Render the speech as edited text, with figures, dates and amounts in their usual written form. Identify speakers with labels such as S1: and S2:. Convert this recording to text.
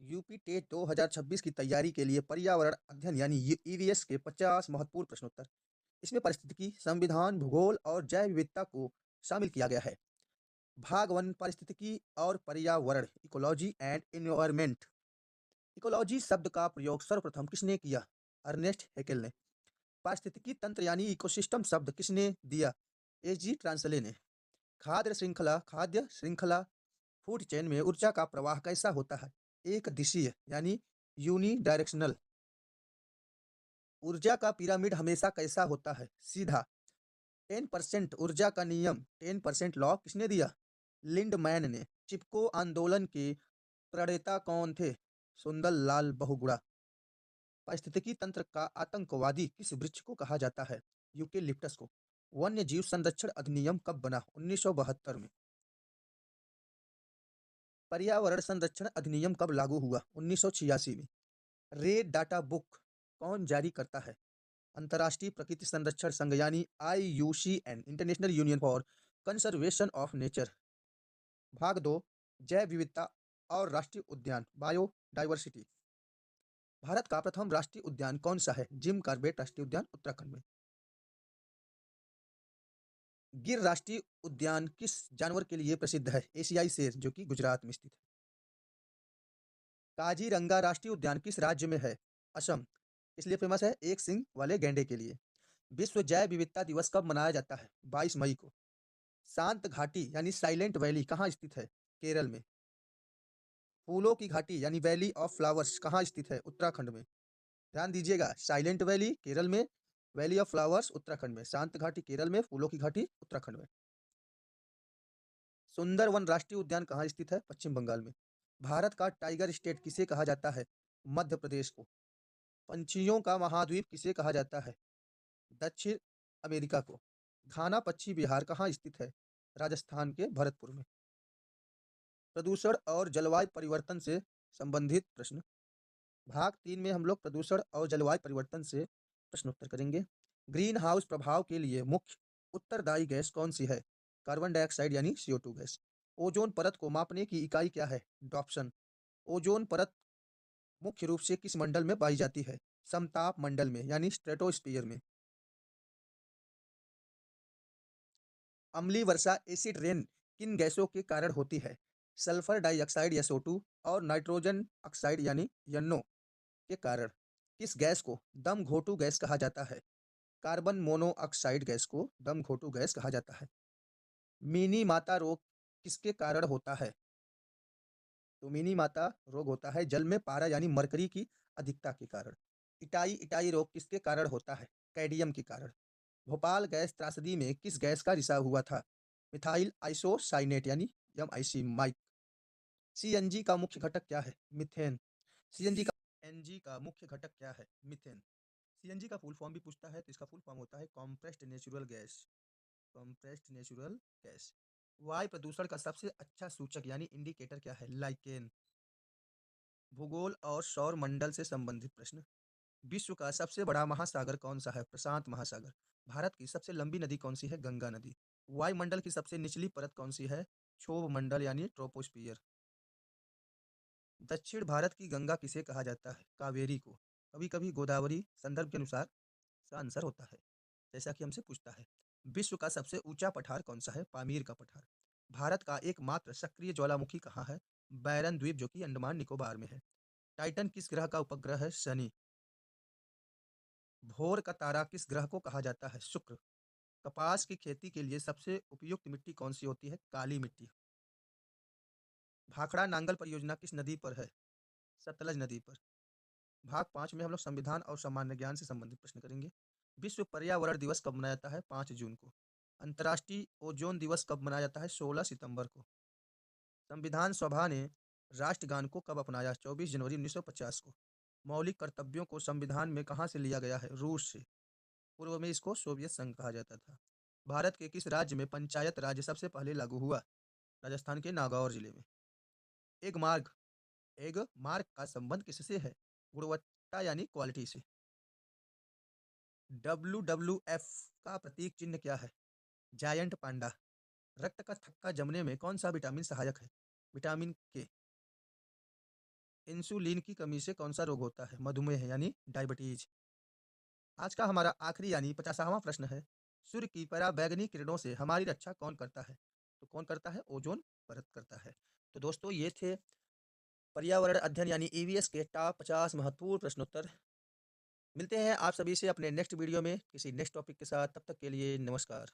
S1: UP TET 2026 की तैयारी के लिए पर्यावरण अध्ययन यानी ईवीएस के 50 महत्वपूर्ण प्रश्नोत्तर। इसमें पारिस्थितिकी, संविधान, भूगोल और जैव विविधता को शामिल किया गया है। भाग वन, पारिस्थितिकी और पर्यावरण, इकोलॉजी एंड एनवायरनमेंट। इकोलॉजी शब्द का प्रयोग सर्वप्रथम किसने किया? अर्नेस्ट हेकेल ने। पारिस्थितिकी तंत्र यानी इकोसिस्टम शब्द किसने दिया? एच जी ट्रांसले ने। खाद्य श्रृंखला फूड चेन में ऊर्जा का प्रवाह कैसा होता है? एक दिशीय यानी यूनी डायरेक्शनल। ऊर्जा का पिरामिड हमेशा कैसा होता है? सीधा। 10% ऊर्जा का नियम, 10% लॉ किसने दिया? लिंडमैन ने। चिपको आंदोलन के प्रणेता कौन थे? सुंदर लाल बहुगुणा। पारिस्थितिकी तंत्र का आतंकवादी किस वृक्ष को कहा जाता है? यूकेलिप्टस को। वन्य जीव संरक्षण अधिनियम कब बना? 1972 में। पर्यावरण संरक्षण अधिनियम कब लागू हुआ? 1986 में। रेड डाटा बुक कौन जारी करता है? अंतर्राष्ट्रीय प्रकृति संरक्षण संघ यानी IUCN, international union for conservation of nature. भाग दो, जैव विविधता और राष्ट्रीय उद्यान, बायोडाइवर्सिटी। भारत का प्रथम राष्ट्रीय उद्यान कौन सा है? जिम कॉर्बेट राष्ट्रीय उद्यान, उत्तराखंड में। गिर राष्ट्रीय उद्यान किस जानवर के लिए प्रसिद्ध है? एशियाई शेर, जो कि गुजरात में स्थित है। काजीरंगा राष्ट्रीय उद्यान किस राज्य में है? असम। इसलिए फेमस है? एक सिंग वाले गैंडे के लिए। विश्व जैव विविधता दिवस कब मनाया जाता है? 22 मई को। शांत घाटी यानी साइलेंट वैली कहाँ स्थित है? केरल में। फूलों की घाटी यानी वैली ऑफ फ्लावर्स कहाँ स्थित है? उत्तराखंड में। ध्यान दीजिएगा, साइलेंट वैली केरल में, वैली ऑफ फ्लावर्स उत्तराखंड में, शांत घाटी केरल में, फूलों की घाटी उत्तराखंड में। सुंदरवन राष्ट्रीय उद्यान कहाँ स्थित है? पश्चिम बंगाल में। भारत का टाइगर स्टेट किसे कहा जाता है? मध्य प्रदेश को। पंछियों का महाद्वीप किसे कहा जाता है? दक्षिण अमेरिका को। घाना पक्षी विहार कहाँ स्थित है? राजस्थान के भरतपुर में। प्रदूषण और जलवायु परिवर्तन से संबंधित प्रश्न। भाग 3 में हम लोग प्रदूषण और जलवायु परिवर्तन से प्रश्नोत्तर करेंगे। ग्रीन हाउस प्रभाव के लिए मुख्य उत्तरदायी गैस कौन सी है? कार्बन डाइऑक्साइड यानी CO2 गैस। ओजोन परत को मापने की इकाई क्या है? डॉप्सन। ओजोन परत मुख्य रूप से किस मंडल में पाई जाती है? समताप मंडल में यानी स्ट्रेटोस्फीयर में। अम्लीय वर्षा एसिड रेन किन गैसों के कारण होती है? सल्फर डाइऑक्साइड SO2 और नाइट्रोजन ऑक्साइड यानी NO के कारण। किस गैस को दम घोटू गैस कहा जाता है? कार्बन मोनोऑक्साइड गैस को दम घोटू गैस कहा जाता है। मिनी माता रोग किसके कारण होता है? तो मिनी माता रोग होता है जल में पारा यानी मरकरी की अधिकता के कारण। इटाई इटाई रोग किसके कारण होता है? कैडियम के कारण। भोपाल गैस त्रासदी में किस गैस का रिसाव हुआ था? मिथाइल आइसोसाइनेट यानी MIC माइक। CNG का मुख्य घटक क्या है? मिथेन। CNG का मुख्य घटक क्या है? मिथेन। CNG का फुल फॉर्म भी पूछता है, तो इसका फुल फॉर्म होता है compressed natural gas. Compressed natural gas. वायु प्रदूषण का सबसे अच्छा सूचक यानी इंडिकेटर क्या है? लाइकेन। भूगोल और सौर मंडल से संबंधित प्रश्न। विश्व का सबसे बड़ा महासागर कौन सा है? प्रशांत महासागर। भारत की सबसे लंबी नदी कौन सी है? गंगा नदी। वायुमंडल की सबसे निचली परत कौन सी है? क्षोभ मंडल यानी ट्रोपोस्फियर। दक्षिण भारत की गंगा किसे कहा जाता है? कावेरी को। कभी कभी गोदावरी, संदर्भ के अनुसार इसका आंसर होता है, जैसा कि हमसे पूछता है। विश्व का सबसे ऊंचा पठार कौन सा है? पामीर का पठार। भारत का एकमात्र सक्रिय ज्वालामुखी कहाँ है? बैरन द्वीप, जो कि अंडमान निकोबार में है। टाइटन किस ग्रह का उपग्रह है? शनि। भोर का तारा किस ग्रह को कहा जाता है? शुक्र। कपास की खेती के लिए सबसे उपयुक्त मिट्टी कौन सी होती है? काली मिट्टी। भाखड़ा नांगल परियोजना किस नदी पर है? सतलज नदी पर। भाग 5 में हम लोग संविधान और सामान्य ज्ञान से संबंधित प्रश्न करेंगे। विश्व पर्यावरण दिवस कब मनाया जाता है? 5 जून को। अंतर्राष्ट्रीय ओजोन दिवस कब मनाया जाता है? 16 सितंबर को। संविधान सभा ने राष्ट्रगान को कब अपनाया? 24 जनवरी 1950 को। मौलिक कर्तव्यों को संविधान में कहाँ से लिया गया है? रूस से। पूर्व में इसको सोवियत संघ कहा जाता था। भारत के किस राज्य में पंचायत राज्य सबसे पहले लागू हुआ? राजस्थान के नागौर जिले में। एक मार्ग एग मार्क का संबंध किससे है? गुणवत्ता यानी क्वालिटी से। WWF का प्रतीक चिन्ह क्या है? जायंट पांडा। रक्त का थक्का जमने में कौन सा विटामिन सहायक है? विटामिन के। इंसुलिन की कमी से कौन-सा रोग होता है? मधुमेह यानी डायबिटीज़। आज का हमारा आखिरी यानी 50वां प्रश्न है, सूर्य की पराबैंगनी किरणों से हमारी रक्षा कौन करता है? तो कौन करता है? ओज़ोन परत करता है। तो दोस्तों ये थे पर्यावरण अध्ययन यानी ईवीएस के टॉप 50 महत्वपूर्ण प्रश्नोत्तर। मिलते हैं आप सभी से अपने नेक्स्ट वीडियो में किसी नेक्स्ट टॉपिक के साथ, तब तक के लिए नमस्कार।